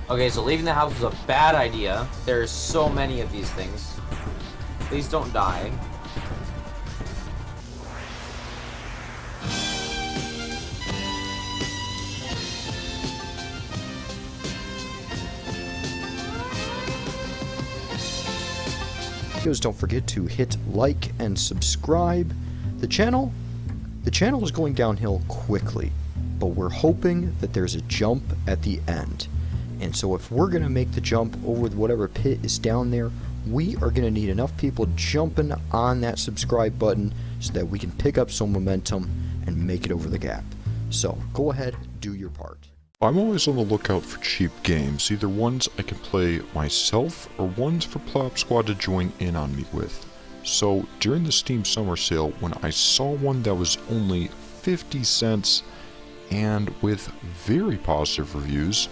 Okay, so leaving the house was a bad idea. There's so many of these things. Please don't die. Videos, don't forget to hit like and subscribe. The channel is going downhill quickly, but we're hoping that there's a jump at the end. And so if we're going to make the jump over whatever pit is down there, we are going to need enough people jumping on that subscribe button so that we can pick up some momentum and make it over the gap. So go ahead, do your part. I'm always on the lookout for cheap games, either ones I can play myself or ones for Plop Squad to join in on me with. So during the Steam Summer Sale, when I saw one that was only 50 cents and with very positive reviews,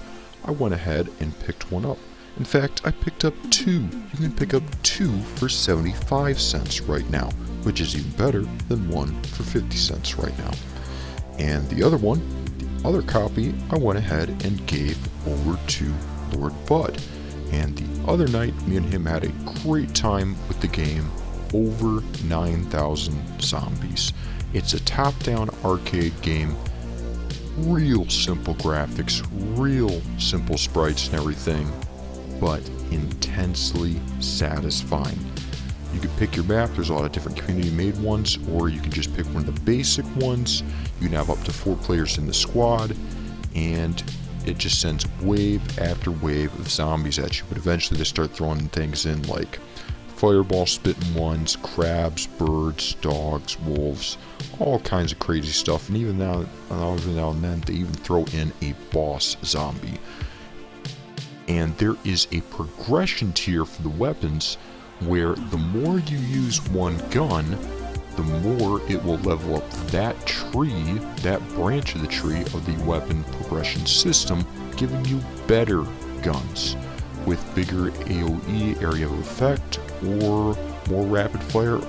I went ahead and picked one up. In fact, I picked up two. You can pick up two for 75 cents right now, which is even better than one for 50 cents right now. And the other one, the other copy, I went ahead and gave over to Lord Bud. And the other night, me and him had a great time with the game, over 9,000 zombies. It's a top-down arcade game. Real simple graphics, real simple sprites and everything, but intensely satisfying. You can pick your map, there's a lot of different community made ones, or you can just pick one of the basic ones. You can have up to 4 players in the squad, and it just sends wave after wave of zombies at you, but eventually they start throwing things in like fireball spitting ones, crabs, birds, dogs, wolves, all kinds of crazy stuff. And even now and then they even throw in a boss zombie. And there is a progression tier for the weapons where the more you use one gun, the more it will level up that tree, that branch of the tree of the weapon progression system, giving you better guns with bigger AoE, area of effect, or more rapid fire.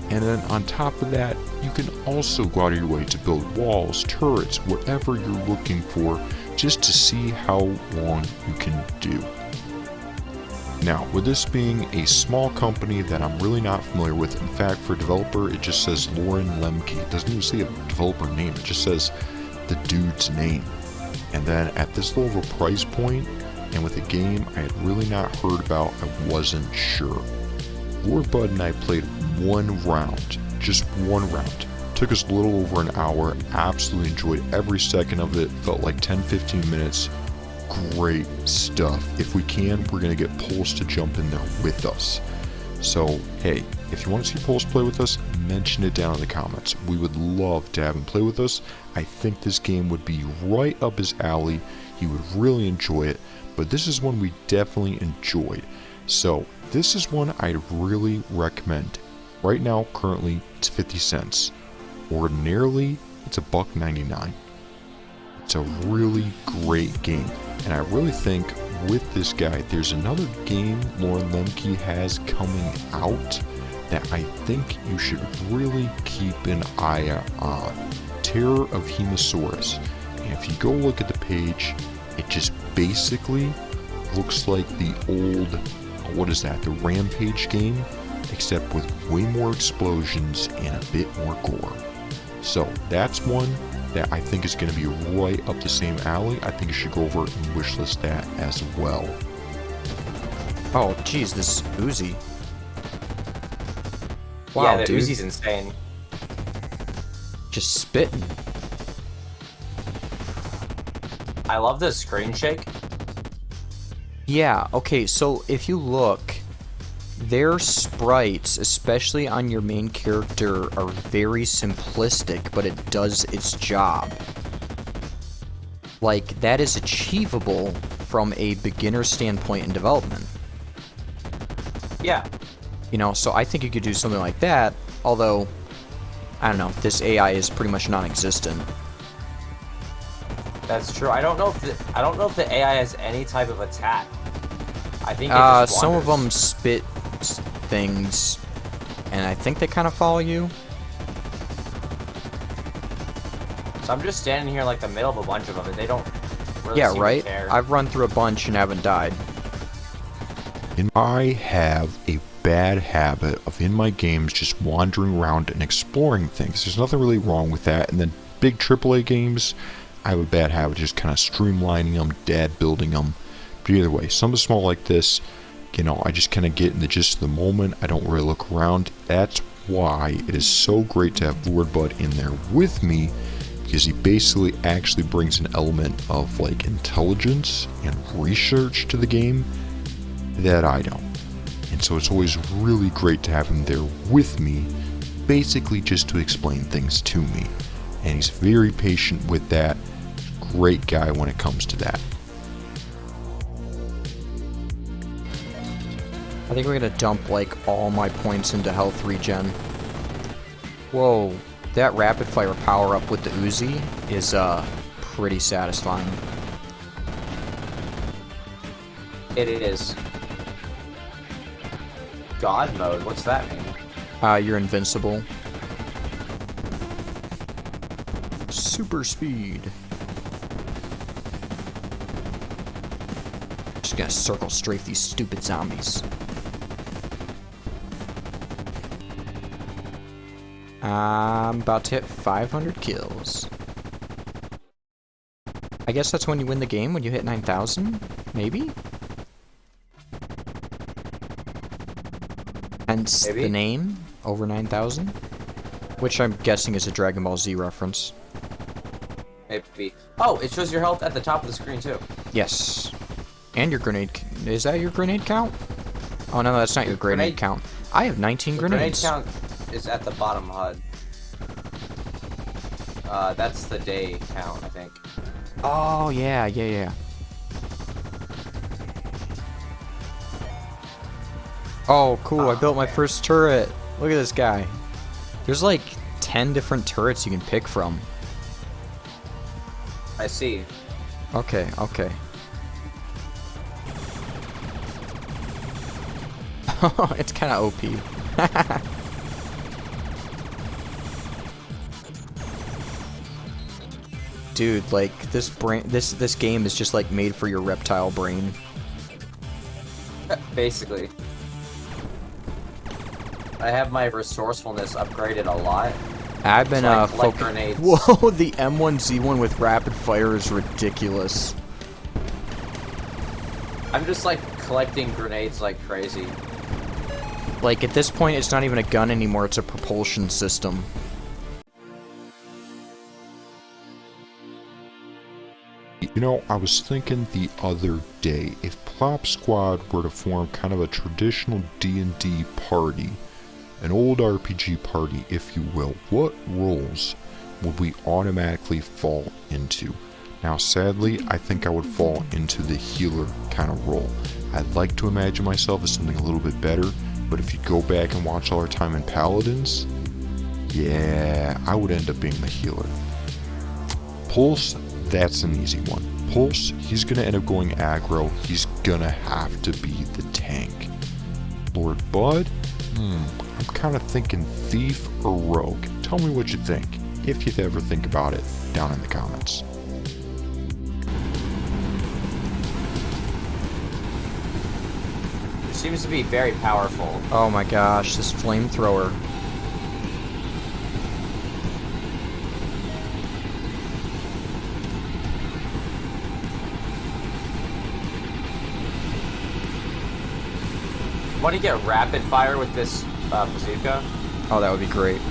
And then on top of that, you can also go out of your way to build walls, turrets, whatever you're looking for, just to see how long you can do. Now, with this being a small company that I'm really not familiar with, in fact, for a developer, it just says 𝐏𝐿𝐿. It doesn't even say a developer name, it just says the dude's name. And then at this low of a price point, and with a game I had really not heard about, I wasn't sure. Lord Bud and I played one round, just one round. Took us a little over an hour, absolutely enjoyed every second of it, felt like 10-15 minutes. Great stuff. If we can, we're going to get Pulse to jump in there with us. So, hey, if you want to see Pulse play with us, mention it down in the comments. We would love to have him play with us. I think this game would be right up his alley. He would really enjoy it, but this is one we definitely enjoyed. So, this is one I'd really recommend. Right now, currently, it's 50 cents. Ordinarily, it's $1.99. It's a really great game. And I really think with this guy, there's another game 𝐏𝐿𝐿 has coming out that I think you should really keep an eye on. Terror of 𝐒𝐪𝐼. And if you go look at the page, it just basically looks like the old, what is that, the Rampage game, except with way more explosions and a bit more gore. So that's one that I think is going to be right up the same alley. I think you should go over and wishlist that as well. Oh, geez, this Uzi. Wow, Yeah, the dude. Uzi's insane. Just spitting. I love the screen shake. Yeah, okay, so if you look, their sprites, especially on your main character, are very simplistic, but it does its job. Like, that is achievable from a beginner standpoint in development. Yeah. You know, so I think you could do something like that, although, I don't know, this AI is pretty much non-existent. That's true. I don't know if the AI has any type of attack. I think it just some of wanders. them spit things, and I think they kind of follow you. So I'm just standing here like the middle of a bunch of them, and they don't really Yeah, seem to right? care. I've run through a bunch and haven't died. And I have a bad habit of in my games just wandering around and exploring things. There's nothing really wrong with that. And then big AAA games, I have a bad habit of just kind of streamlining them, dad building them. But either way, something small like this, you know, I just kind of get in the gist of the moment. I don't really look around. That's why it is so great to have Lord Bud in there with me, because he basically actually brings an element of like intelligence and research to the game that I don't. And so it's always really great to have him there with me, basically just to explain things to me. And he's very patient with that. Great guy when it comes to that. I think we're gonna dump like all my points into health regen. Whoa, that rapid fire power up with the Uzi is pretty satisfying. It is. God mode, what's that mean? You're invincible. Super speed. Just gonna circle strafe these stupid zombies. I'm about to hit 500 kills. I guess that's when you win the game, when you hit 9,000? Maybe? Hence Maybe. the name, over 9,000? Which I'm guessing is a Dragon Ball Z reference. Maybe. Oh, it shows your health at the top of the screen too. Yes. And your grenade... Is that your grenade count? Oh no, that's not your grenade count. I have 19 The grenade grenades. count is at the bottom HUD. That's the day count, I think. Oh, yeah. Oh, cool. I built my first turret. Look at this guy. There's like 10 different turrets you can pick from. I see. Okay. It's kind of OP. Dude, like this game is just like made for your reptile brain. Basically. I have my resourcefulness upgraded a lot. I've been So I collect focusing. grenades. Whoa, the M1Z1 with rapid fire is ridiculous. I'm just like collecting grenades like crazy. Like at this point, it's not even a gun anymore; it's a propulsion system. You know, I was thinking the other day, if Plop Squad were to form kind of a traditional D&D party, an old RPG party, if you will, what roles would we automatically fall into? Now, sadly, I think I would fall into the healer kind of role. I'd like to imagine myself as something a little bit better, but if you go back and watch all our time in Paladins, yeah, I would end up being the healer. Pulse, that's an easy one. Pulse, he's going to end up going aggro. He's going to have to be the tank. Lord Bud, I'm kind of thinking thief or rogue. Tell me what you think, if you ever think about it, down in the comments. Seems to be very powerful. Oh my gosh, this flamethrower. Want to get rapid fire with this bazooka? Oh, that would be great.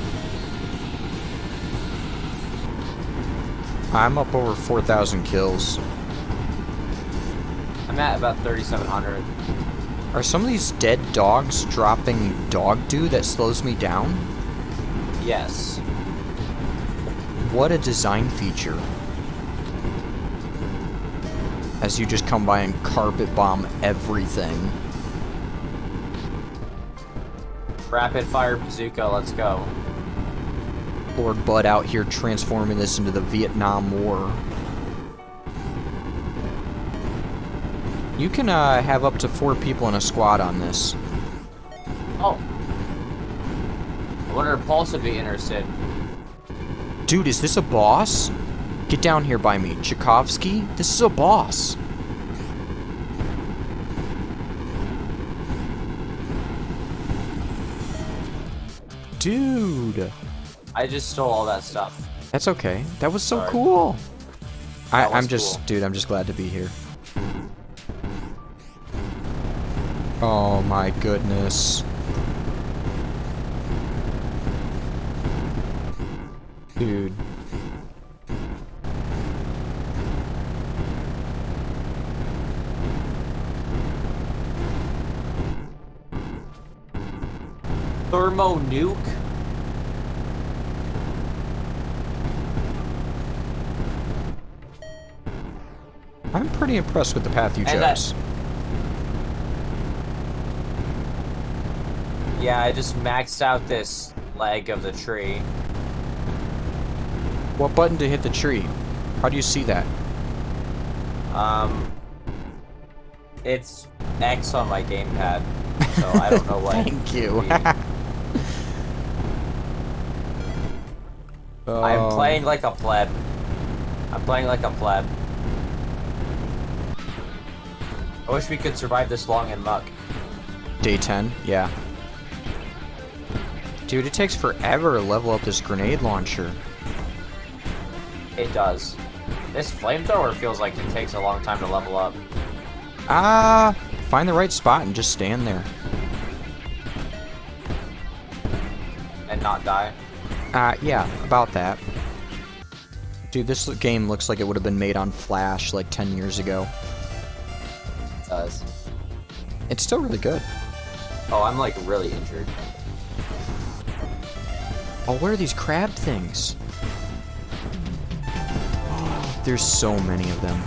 I'm up over 4,000 kills. I'm at about 3,700. Are some of these dead dogs dropping dog dew that slows me down? Yes. What a design feature. As you just come by and carpet bomb everything. Rapid fire bazooka, let's go. Lord Bud out here transforming this into the Vietnam War. You can have up to 4 people in a squad on this. Oh. I wonder if Pulse would be interested. Dude, is this a boss? Get down here by me. 𝐏𝐥𝐨𝐩? This is a boss. Dude. I just stole all that stuff. That's okay. That was so Sorry. cool. That was I'm just, cool. dude, I'm just glad to be here. Oh my goodness. Dude. Thermo nuke? I'm pretty impressed with the path you And that- chose. Yeah, I just maxed out this leg of the tree. What button to hit the tree? How do you see that? It's X on my gamepad, so I don't know what. Thank you. I'm playing like a pleb. I'm playing like a pleb. I wish we could survive this long in muck. Day 10, yeah. Dude, it takes forever to level up this grenade launcher. It does. This flamethrower feels like it takes a long time to level up. Find the right spot and just stand there. And not die. Yeah, about that. Dude, this game looks like it would have been made on Flash like 10 years ago. It does. It's still really good. Oh, I'm like really injured. Oh, what are these crab things? There's so many of them.